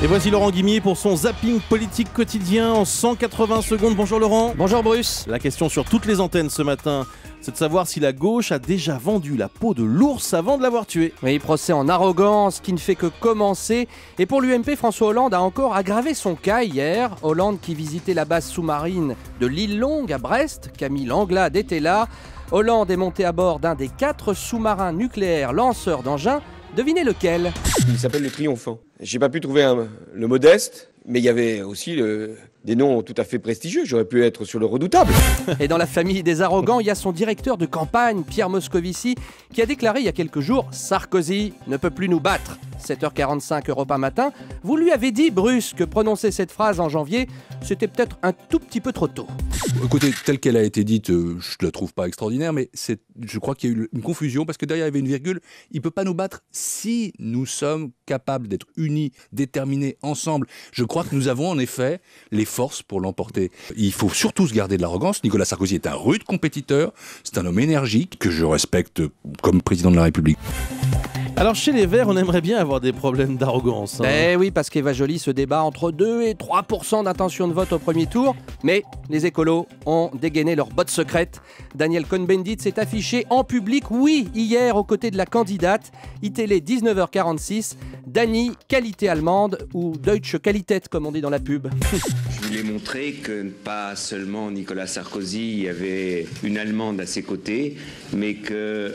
Et voici Laurent Guimier pour son zapping politique quotidien en 180 secondes. Bonjour Laurent. Bonjour Bruce. La question sur toutes les antennes ce matin, c'est de savoir si la gauche a déjà vendu la peau de l'ours avant de l'avoir tué. Oui, procès en arrogance qui ne fait que commencer. Et pour l'UMP, François Hollande a encore aggravé son cas hier. Hollande qui visitait la base sous-marine de l'île Longue à Brest. Camille Langlade était là. Hollande est monté à bord d'un des 4 sous-marins nucléaires lanceurs d'engins. Devinez lequel? Il s'appelle le Triomphant. J'ai pas pu trouver le Modeste, mais il y avait aussi des noms tout à fait prestigieux. J'aurais pu être sur le Redoutable. Et dans la famille des arrogants, il y a son directeur de campagne, Pierre Moscovici, qui a déclaré il y a quelques jours « Sarkozy ne peut plus nous battre ». 7h45 Europe 1 matin. Vous lui avez dit, Bruce, que prononcer cette phrase en janvier, c'était peut-être un tout petit peu trop tôt. Écoutez, telle qu'elle a été dite, je ne la trouve pas extraordinaire, mais je crois qu'il y a eu une confusion, parce que derrière, il y avait une virgule. Il ne peut pas nous battre si nous sommes capables d'être unis, déterminés, ensemble. Je crois que nous avons en effet les forces pour l'emporter. Il faut surtout se garder de l'arrogance. Nicolas Sarkozy est un rude compétiteur, c'est un homme énergique que je respecte comme président de la République. Alors chez les Verts, on aimerait bien avoir des problèmes d'arrogance. Eh oui, parce qu'Eva Joly se débat entre 2 et 3% d'intention de vote au premier tour. Mais les écolos ont dégainé leur botte secrète. Daniel Cohn-Bendit s'est affiché en public, oui, hier, aux côtés de la candidate. iTélé 19h46, Dani, qualité allemande, ou Deutsche Qualität, comme on dit dans la pub. Je voulais montrer que pas seulement Nicolas Sarkozy avait une Allemande à ses côtés, mais que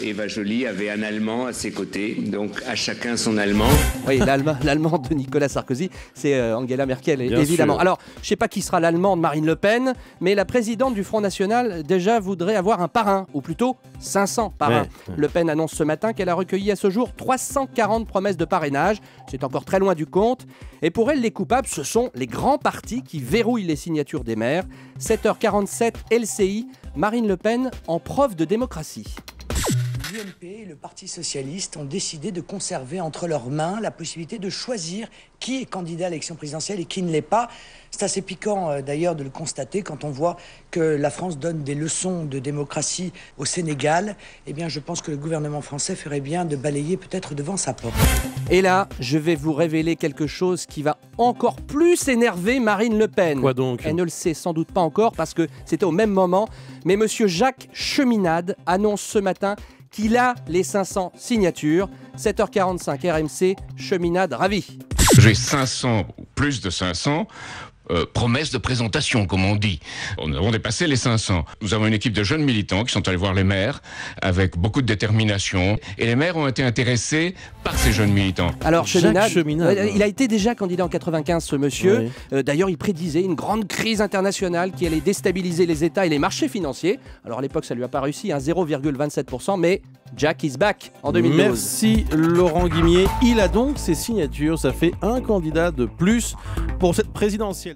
Eva Joly avait un Allemand à ses côtés. Donc à chacun son Allemand. Oui, l'Allemand de Nicolas Sarkozy, c'est Angela Merkel, Bien évidemment. sûr. Alors, je ne sais pas qui sera l'Allemand de Marine Le Pen, mais la présidente du Front National, déjà, voudrait avoir un parrain, ou plutôt 500 parrains. Ouais. Le Pen annonce ce matin qu'elle a recueilli à ce jour 340 promesses de parrainage. C'est encore très loin du compte. Et pour elle, les coupables, ce sont les grands partis qui verrouillent les signatures des maires. 7h47, LCI, Marine Le Pen en preuve de démocratie. L'UMP et le Parti Socialiste ont décidé de conserver entre leurs mains la possibilité de choisir qui est candidat à l'élection présidentielle et qui ne l'est pas. C'est assez piquant d'ailleurs de le constater quand on voit que la France donne des leçons de démocratie au Sénégal. Eh bien, je pense que le gouvernement français ferait bien de balayer peut-être devant sa porte. Et là, je vais vous révéler quelque chose qui va encore plus énerver Marine Le Pen. Quoi donc? Elle ne le sait sans doute pas encore parce que c'était au même moment. Mais monsieur Jacques Cheminade annonce ce matin qu'il a les 500 signatures. 7h45 RMC, Cheminade ravi. J'ai 500, plus de 500 promesses de présentation, comme on dit. Nous avons dépassé les 500. Nous avons une équipe de jeunes militants qui sont allés voir les maires avec beaucoup de détermination. Et les maires ont été intéressés par ces jeunes militants. Alors Jacques Cheminade. il a été déjà candidat en 95, ce monsieur. D'ailleurs, il prédisait une grande crise internationale qui allait déstabiliser les États et les marchés financiers. Alors à l'époque, ça lui a pas réussi, 0,27%, mais Jack is back en 2012. Merci Laurent Guimier. Il a donc ses signatures. Ça fait un candidat de plus pour cette présidentielle.